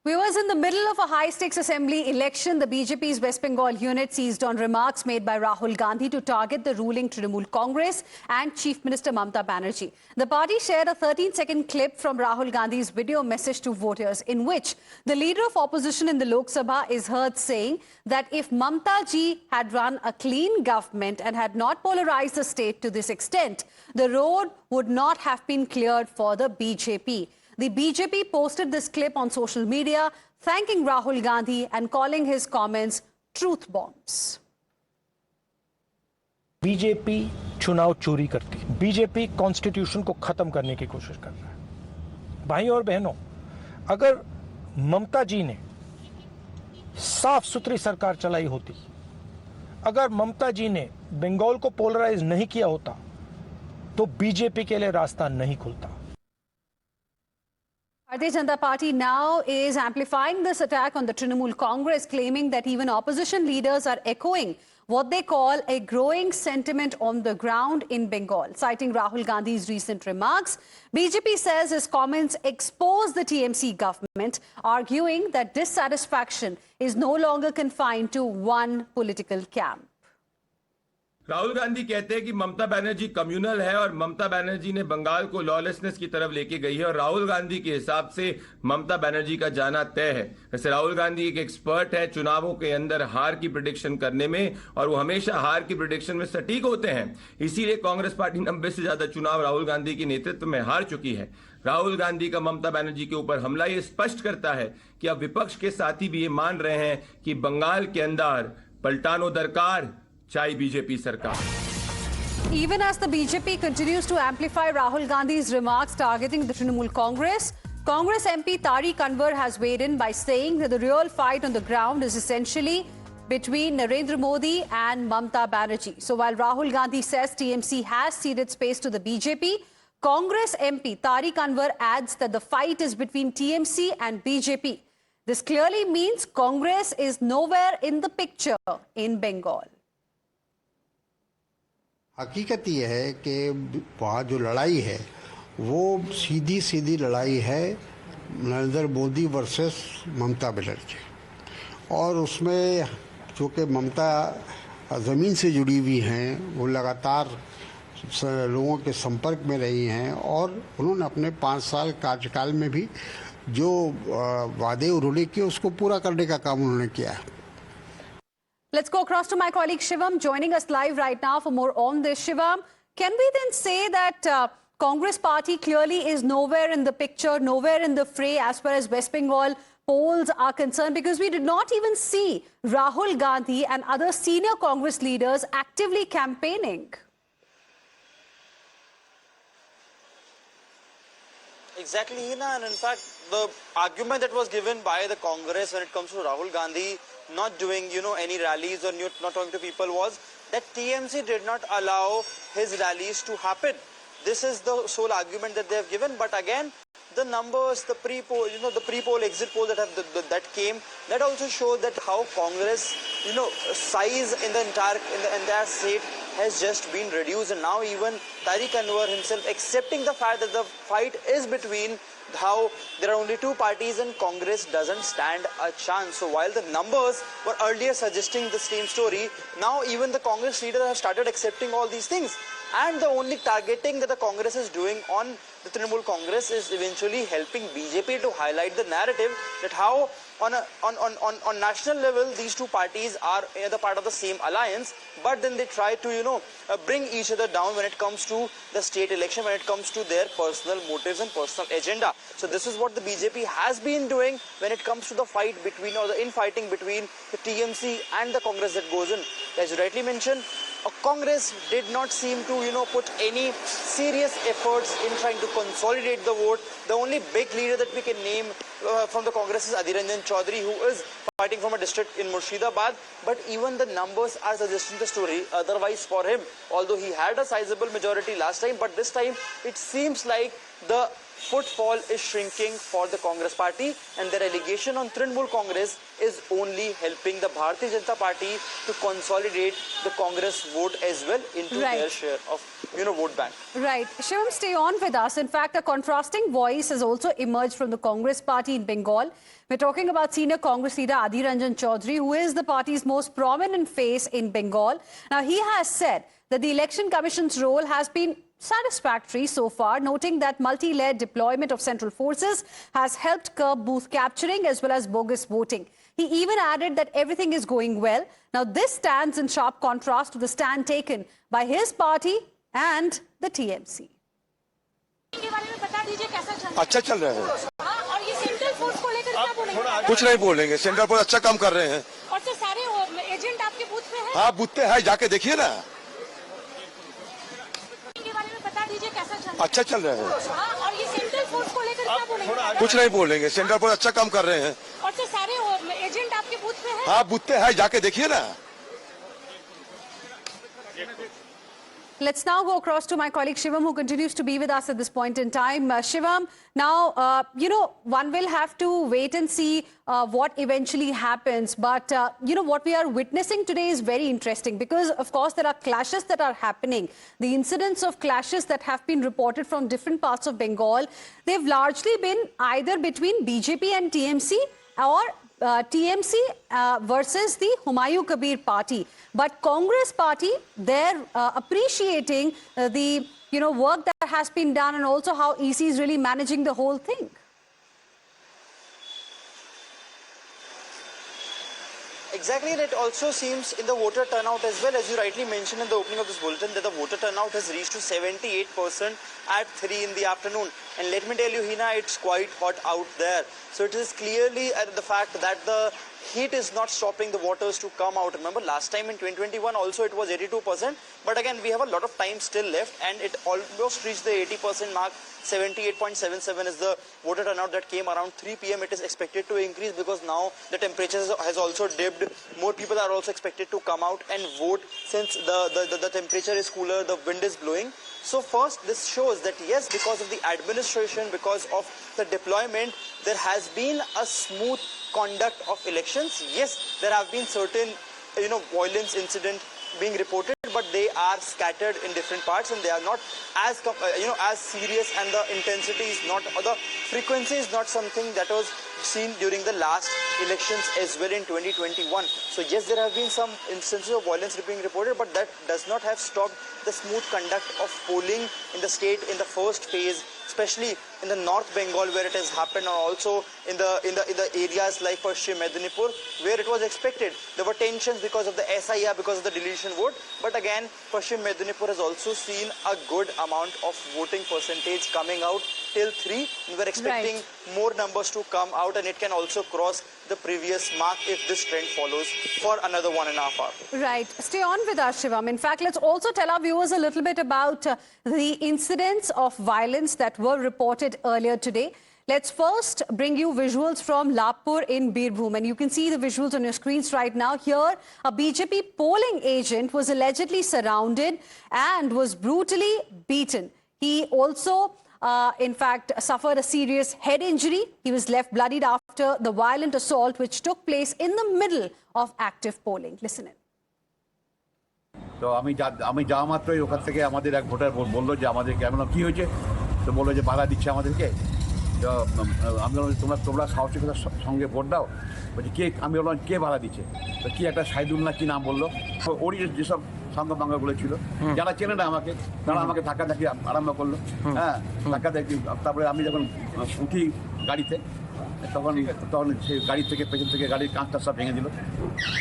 We was in the middle of a high-stakes assembly election. The BJP's West Bengal unit seized on remarks made by Rahul Gandhi to target the ruling Trinamool Congress and Chief Minister Mamata Banerjee. The party shared a 13-second clip from Rahul Gandhi's video message to voters in which the leader of opposition in the Lok Sabha is heard saying that if Mamata ji had run a clean government and had not polarized the state to this extent, the road would not have been cleared for the BJP. The BJP posted this clip on social media, thanking Rahul Gandhi and calling his comments truth bombs. BJP चुनाव चोरी करती है। BJP constitution को खत्म करने की कोशिश कर रहा है। भाई और बहनों, अगर ममता जी ने साफ सुथरी सरकार चलाई होती, अगर ममता जी ने बंगाल को पोलराइज नहीं किया होता, तो बीजेपी के लिए रास्ता नहीं खुलता। Bharatiya Janata Party now is amplifying this attack on the Trinamool Congress, claiming that even opposition leaders are echoing what they call a growing sentiment on the ground in Bengal. Citing Rahul Gandhi's recent remarks, BJP says his comments expose the TMC government, arguing that dissatisfaction is no longer confined to one political camp. Rahul Gandhi कहते हैं कि Mamata Banerjee communal है और ममता बनर्जी ने बंगाल को lawlessness की तरफ लेके गई है और राहुल गांधी के हिसाब से ममता बनर्जी का जाना तय है। वैसे राहुल गांधी एक एक्सपर्ट है चुनावों के अंदर हार की प्रेडिक्शन करने में और वो हमेशा हार की प्रेडिक्शन में सटीक होते हैं। इसीलिए कांग्रेस पार्टी 90 से ज्यादा चुनाव राहुल गांधी के नेतृत्व में हार चुकी है। राहुल गांधी का ममता बनर्जी के ऊपर हमला ये स्पष्ट करता है कि अब विपक्ष के साथी भी ये मान रहे हैं कि बंगाल के अंदर पलटानो दरकार चाहे बीजेपी सरकार। Even as the BJP continues to amplify Rahul Gandhi's remarks targeting the Trinamool Congress, Congress MP Tariq Anwar has weighed in by saying that the real fight on the ground is essentially between Narendra Modi and Mamata Banerjee. So while Rahul Gandhi says TMC has ceded space to the BJP, Congress MP Tariq Anwar adds that the fight is between TMC and BJP. This clearly means Congress is nowhere in the picture in Bengal. हकीकत ये है कि वहाँ जो लड़ाई है वो सीधी सीधी लड़ाई है नरेंद्र मोदी वर्सेस ममता बनर्जी और उसमें जो कि ममता ज़मीन से जुड़ी हुई हैं वो लगातार लोगों के संपर्क में रही हैं और उन्होंने अपने 5 साल कार्यकाल में भी जो वादे उन्होंने किए उसको पूरा करने का काम उन्होंने किया है। Let's go across to my colleague Shivam, joining us live right now for more on this. Shivam, can we then say that Congress party clearly is nowhere in the picture, nowhere in the fray as far as West Bengal polls are concerned? Because we did not even see Rahul Gandhi and other senior Congress leaders actively campaigning. Exactly, Hina, and in fact, the argument that was given by the Congress when it comes to Rahul Gandhi not doing, any rallies or not talking to people was that TMC did not allow his rallies to happen. This is the sole argument that they have given. But again, the numbers, the pre-poll, the pre-poll, exit poll that came, that also showed that how Congress, size in the entire state has just been reduced, and now even Tariq Anwar himself accepting the fact that the fight is between how there are only 2 parties and Congress doesn't stand a chance. So while the numbers were earlier suggesting the same story, now even the Congress leaders have started accepting all these things. And the only targeting that the Congress is doing on the Trinamool Congress is eventually helping BJP to highlight the narrative that how on national level these 2 parties are either part of the same alliance, but then they try to bring each other down when it comes to the state election, when it comes to their personal motives and personal agenda. So this is what the BJP has been doing when it comes to the fight between or the infighting between the TMC and the Congress that goes in. As you rightly mentioned, Congress did not seem to put any serious efforts in trying to consolidate the vote. The only big leader that we can name from the Congress is Adhir Ranjan Chaudhary, who is fighting from a district in Murshidabad, but even the numbers are suggesting the story otherwise for him. Although he had a sizable majority last time, but this time it seems like the footfall is shrinking for the Congress party, and their allegation on Trinamool Congress is only helping the Bharatiya Janata Party to consolidate the Congress vote as well into Right. their share of, vote bank. Right. Shivam, stay on with us. In fact, a contrasting voice has also emerged from the Congress party in Bengal. We're talking about senior Congress leader Adhir Ranjan Chaudhary, who is the party's most prominent face in Bengal. Now, he has said that the Election Commission's role has been satisfactory so far, noting that multi-layered deployment of central forces has helped curb booth capturing as well as bogus voting. He even added that everything is going well. Now, this stands in sharp contrast to the stand taken by his party and the TMC. के बारे में बता दीजिए कैसा चल रहा अच्छा चल रहा है। है हाँ, और ये सेंट्रल फोर्स को लेकर क्या बोलेंगे कुछ नहीं बोलेंगे, सेंटर पर अच्छा काम कर रहे हैं। और तो सारे एजेंट आपके बूथ पे हैं हाँ, बूथ पे है, जाके देखिए ना। के बारे में बता दीजिए कैसा चल रहा अच्छा चल रहा है। है हाँ, और ये सेंट्रल फोर्स को लेकर क्या बोलेंगे कुछ नहीं बोलेंगे, सेंटर पर अच्छा काम कर रहे हैं। और तो सारे एजेंट आपके बूथ पे हैं हाँ, बूथ पे है, जाके देखिए ना। Let's now go across to my colleague Shivam, who continues to be with us at this point in time. Shivam, now, one will have to wait and see what eventually happens. But, what we are witnessing today is very interesting because, of course, there are clashes that are happening. The incidents of clashes that have been reported from different parts of Bengal, they've largely been either between BJP and TMC or TMC versus the Humayun Kabir party. But Congress party, they're appreciating the work that has been done and also how EC is really managing the whole thing. Exactly, and it also seems in the voter turnout as well, as you rightly mentioned in the opening of this bulletin, that the voter turnout has reached to 78% at 3 in the afternoon. And let me tell you, Hina, it's quite hot out there. So it is clearly the fact that the heat is not stopping the voters to come out. Remember, last time in 2021 also it was 82%. But again, we have a lot of time still left, and it almost reached the 80% mark. 78.77 is the voter turnout that came around 3 p.m. It is expected to increase because now the temperature has also dipped. More people are also expected to come out and vote since the temperature is cooler, the wind is blowing. So first, this shows that yes, because of the administration, because of the deployment, there has been a smooth conduct of elections. Yes, there have been certain, violence incident being reported, but they are scattered in different parts and they are not as, as serious, and the intensity is not, or the frequency is not something that was seen during the last elections as well in 2021. So yes, there have been some instances of violence being reported, but that does not have stopped the smooth conduct of polling in the state in the first phase, especially in the North Bengal where it has happened, and also in the areas like Paschim Medinipur where it was expected. There were tensions because of the SIR, because of the deletion vote, but again, Paschim Medinipur has also seen a good amount of voting percentage coming out till 3. We were expecting more numbers to come out, and it can also cross the previous mark if this trend follows for another 1.5 hours. Right. Stay on with us, Shivam. In fact, let's also tell our viewers a little bit about the incidents of violence that were reported earlier today. Let's first bring you visuals from Lapur in Birbhum. And you can see the visuals on your screens right now. Here, a BJP polling agent was allegedly surrounded and was brutally beaten. He also in fact, suffered a serious head injury. He was left bloodied after the violent assault which took place in the middle of active polling. Listen in. তো আমি যাওয়া মাত্রই ওখান থেকে আমাদের এক voter বললো যে আমাদের কেমন কী হয়েছে, তো বললো যে বাধা দিচ্ছে আমাদেরকে। তো আমি বললাম তোমরা সাহসিকতার সঙ্গে ভোট দাও। বলছি কে, আমি বললাম কে বাধা দিচ্ছে, তো কি একটা সাইদুল না কি নাম বললো, ওরই যেসব সঙ্গবাঙ্গাগুলো ছিল যারা চেনে না আমাকে, তারা আমাকে ধাক্কাধাক্কি আরম্ভ করলো। হ্যাঁ, ধাক্কাধাক্কি। তারপরে আমি যখন উঠি গাড়িতে, তখন সেই গাড়ি থেকে পেছন থেকে গাড়ির কাঁচটা সব ভেঙে দিল।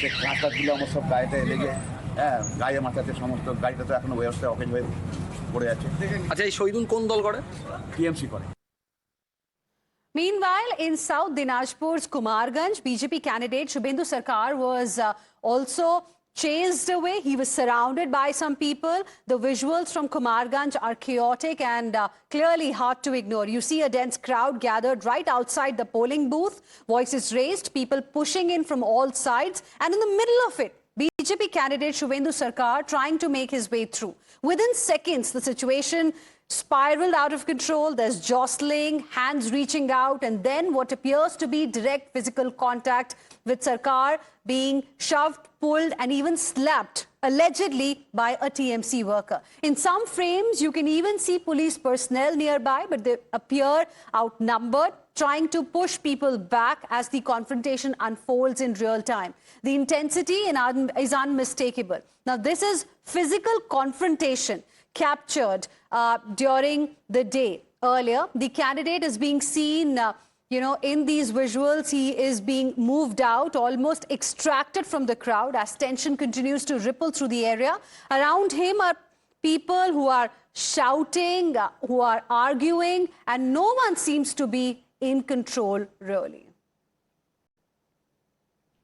সে কাঁচটা দিলে আমার সব গায়েতে লেগে, হ্যাঁ, গায়ে মাথাতে সমস্ত, গাড়িটা তো এখনো ব্যবস্থায় অকেজ হয়ে পড়ে আছে। আচ্ছা, এই শহীদুল কোন দল করে? টিএমসি করে। Meanwhile, in South Dinajpur's Kumarganj, BJP candidate Shubhendu Sarkar was also chased away. He was surrounded by some people. The visuals from Kumarganj are chaotic and clearly hard to ignore. You see a dense crowd gathered right outside the polling booth, voices raised, people pushing in from all sides, and in the middle of it, BJP candidate Shubhendu Sarkar trying to make his way through. Within seconds, the situation spiraled out of control. There's jostling, hands reaching out, and then what appears to be direct physical contact with Sarkar being shoved, pulled, and even slapped, allegedly by a TMC worker. In some frames, you can even see police personnel nearby, but they appear outnumbered, trying to push people back as the confrontation unfolds in real time. The intensity is unmistakable. Now, this is physical confrontation captured during the day. Earlier, the candidate is being seen in these visuals. He is being moved out, almost extracted from the crowd as tension continues to ripple through the area. Around him are people who are shouting, who are arguing, and no one seems to be in control, really.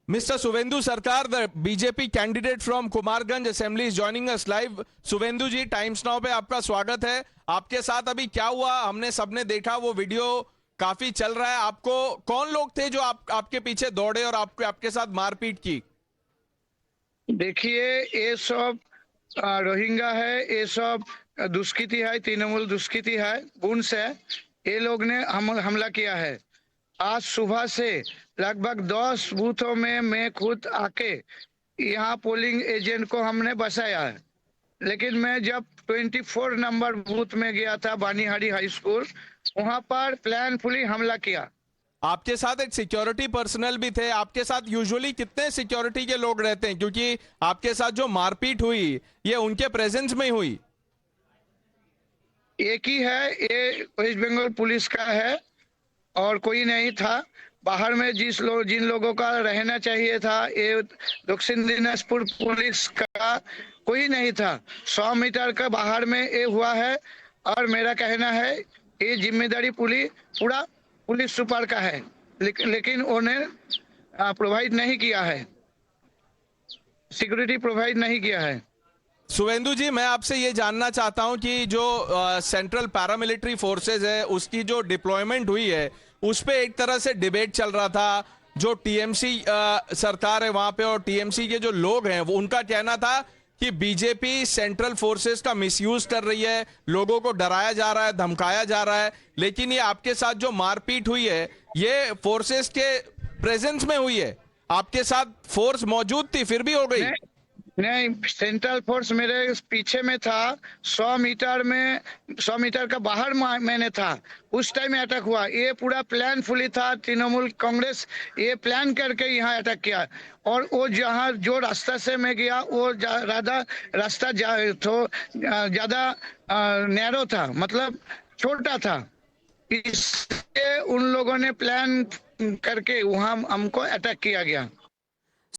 Mr. Suvendu Sarkar, the BJP candidate from Kumarganj Assembly, is joining us live. Suvendu ji, Times Now पे आपका स्वागत है. आपके साथ अभी क्या हुआ? हमने सबने देखा, वो वीडियो काफी चल रहा है. आपको कौन लोग थे जो आपके पीछे दौड़े और आपके साथ मारपीट की? देखिए, ये सब रोहिंग्या है, ये सब दुष्कृति है, तृणमूल दुष्कृति है, गुंड है. ये लोग ने हमला किया है. आज सुबह से लगभग 10 बूथों में मैं खुद आके यहाँ पोलिंग एजेंट को हमने बसाया है. लेकिन मैं जब 24 नंबर बूथ में गया था, बानीहारी हाई स्कूल, वहाँ पर प्लानफुली हमला किया. आपके साथ एक सिक्योरिटी पर्सनल भी थे. आपके साथ यूजुअली कितने सिक्योरिटी के लोग रहते हैं? क्योंकि आपके साथ जो मारपीट हुई, ये उनके प्रेजेंस में हुई. एक ही है, ये वेस्ट बंगाल पुलिस का है और कोई नहीं था. बाहर में जिन लोगों का रहना चाहिए था, ये दक्षिण दिनाजपुर पुलिस का कोई नहीं था. 100 मीटर का बाहर में ये हुआ है. और मेरा कहना है, ये जिम्मेदारी पूरा पुलिस सुपर का है, लेकिन उन्हें प्रोवाइड नहीं किया है, सिक्योरिटी प्रोवाइड नहीं किया है. सुवेंदु जी, मैं आपसे ये जानना चाहता हूं कि जो सेंट्रल पैरामिलिट्री फोर्सेस है, उसकी जो डिप्लॉयमेंट हुई है, उस पे एक तरह से डिबेट चल रहा था. जो टीएमसी सरकार है वहां पे और टीएमसी के जो लोग हैं, वो उनका कहना था कि बीजेपी सेंट्रल फोर्सेस का मिसयूज कर रही है, लोगों को डराया जा रहा है, धमकाया जा रहा है. लेकिन ये आपके साथ जो मारपीट हुई है, ये फोर्सेस के प्रेजेंस में हुई है. आपके साथ फोर्स मौजूद थी, फिर भी हो गई? नहीं, सेंट्रल फोर्स मेरे पीछे में था. 100 मीटर का बाहर मैंने था, उस टाइम अटैक हुआ. ये पूरा प्लान फुली था. तृणमूल कांग्रेस ये प्लान करके यहाँ अटैक किया. और वो जो रास्ता से मैं गया, वो रास्ता ज्यादा नैरो था, मतलब छोटा था. इसलिए उन लोगों ने प्लान करके वहाँ हमको अटैक किया गया.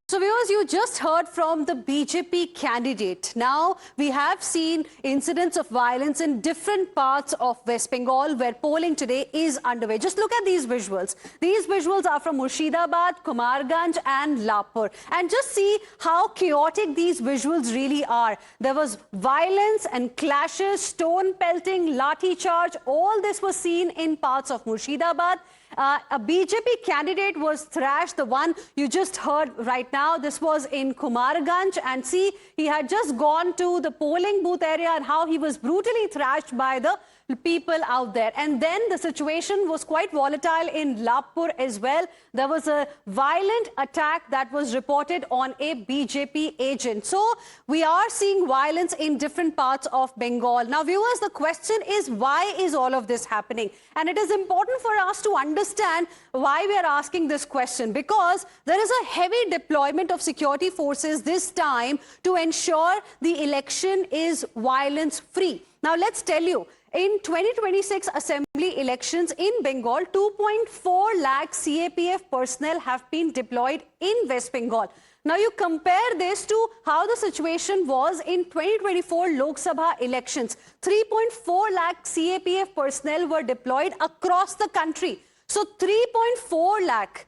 So viewers, you just heard from the BJP candidate. Now we have seen incidents of violence in different parts of West Bengal where polling today is underway. Just look at these visuals. These visuals are from Murshidabad, Kumarganj and Lapur. And just see how chaotic these visuals really are. There was violence and clashes, stone pelting, lathi charge. All this was seen in parts of Murshidabad. A BJP candidate was thrashed, the one you just heard right now. This was in Kumarganj, and see, he had just gone to the polling booth area and how he was brutally thrashed by the people out there. And then the situation was quite volatile in Lapur as well. There was a violent attack that was reported on a BJP agent. So we are seeing violence in different parts of Bengal. Now viewers, the question is, why is all of this happening? And it is important for us to understand why we are asking this question, because there is a heavy deployment of security forces this time to ensure the election is violence free. Now let's tell you, in 2026 assembly elections in Bengal, 2.4 lakh CAPF personnel have been deployed in West Bengal. Now you compare this to how the situation was in 2024 Lok Sabha elections. 3.4 lakh CAPF personnel were deployed across the country. So 3.4 lakh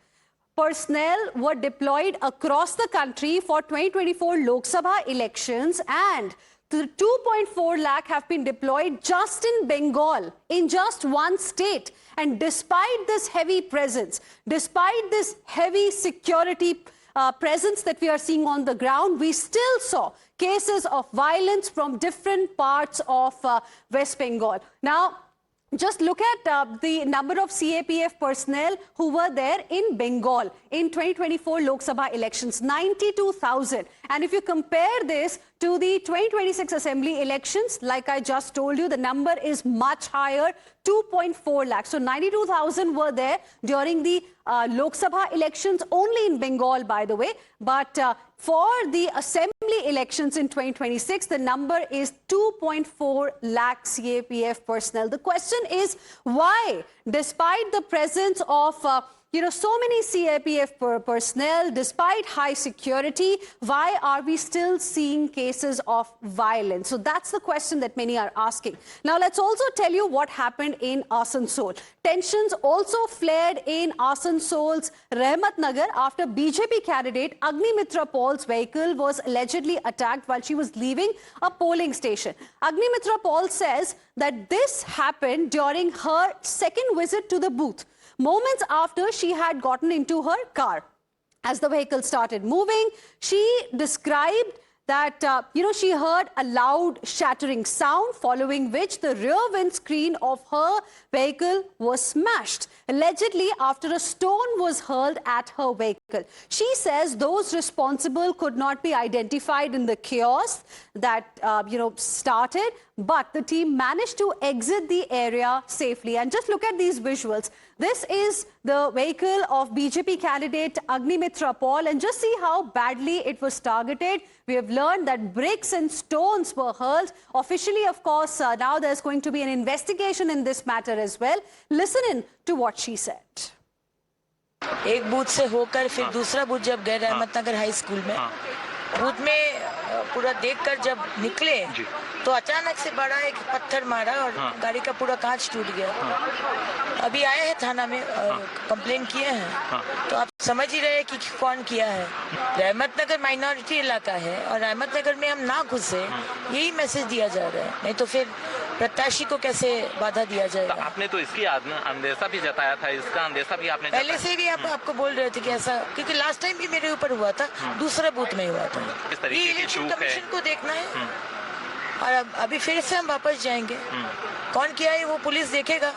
personnel were deployed across the country for 2024 Lok Sabha elections, and the 2.4 lakh have been deployed just in Bengal, in just one state. And despite this heavy presence, despite this heavy security presence that we are seeing on the ground, we still saw cases of violence from different parts of West Bengal. Now, just look at the number of CAPF personnel who were there in Bengal in 2024 Lok Sabha elections, 92,000. And if you compare this to the 2026 Assembly elections, like I just told you, the number is much higher, 2.4 lakhs. So 92,000 were there during the Lok Sabha elections, only in Bengal, by the way. But for the Assembly elections in 2026, the number is 2.4 lakh CAPF personnel. The question is why, despite the presence of so many CAPF personnel, despite high security, why are we still seeing cases of violence? So that's the question that many are asking. Now, let's also tell you what happened in Asansol. Tensions also flared in Asansol's Rahmatnagar after BJP candidate Agnimitra Paul's vehicle was allegedly attacked while she was leaving a polling station. Agnimitra Paul says that this happened during her second visit to the booth, moments after she had gotten into her car. As the vehicle started moving, she described that, she heard a loud shattering sound, following which the rear windscreen of her vehicle was smashed, allegedly after a stone was hurled at her vehicle. She says those responsible could not be identified in the chaos that, started, but the team managed to exit the area safely. And just look at these visuals. This is the vehicle of BJP candidate Agnimitra Paul, and just see how badly it was targeted. We have learned that bricks and stones were hurled. Officially, of course, now there's going to be an investigation in this matter as well. Listen in to what she said. एक booth से होकर फिर दूसरा booth जब गए Rahmat Nagar high school में, booth में पूरा देखकर जब निकले तो अचानक से बड़ा एक पत्थर मारा और गाड़ी का पूरा कांच टूट गया। अभी आए हैं थाना में, कंप्लेन किए हैं, तो आप समझ ही रहे हैं कि कौन किया है। रहमतनगर माइनॉरिटी इलाका है और रहमतनगर में हम ना घुसे, यही मैसेज दिया जा रहा है, नहीं तो फिर प्रत्याशी को कैसे बाधा दिया जाएगा। तो आपने तो इसकी अंदेशा भी जताया था, इसका अंदेशा भी आपने पहले से भी आपको बोल रहे थे कि ऐसा, क्योंकि लास्ट टाइम भी मेरे ऊपर हुआ था, दूसरे बूथ में हुआ था। इस तरीके की इलेक्शन चूक कमीशन को देखना है और अभी फिर से हम वापस जाएंगे। कौन किया है वो पुलिस देखेगा।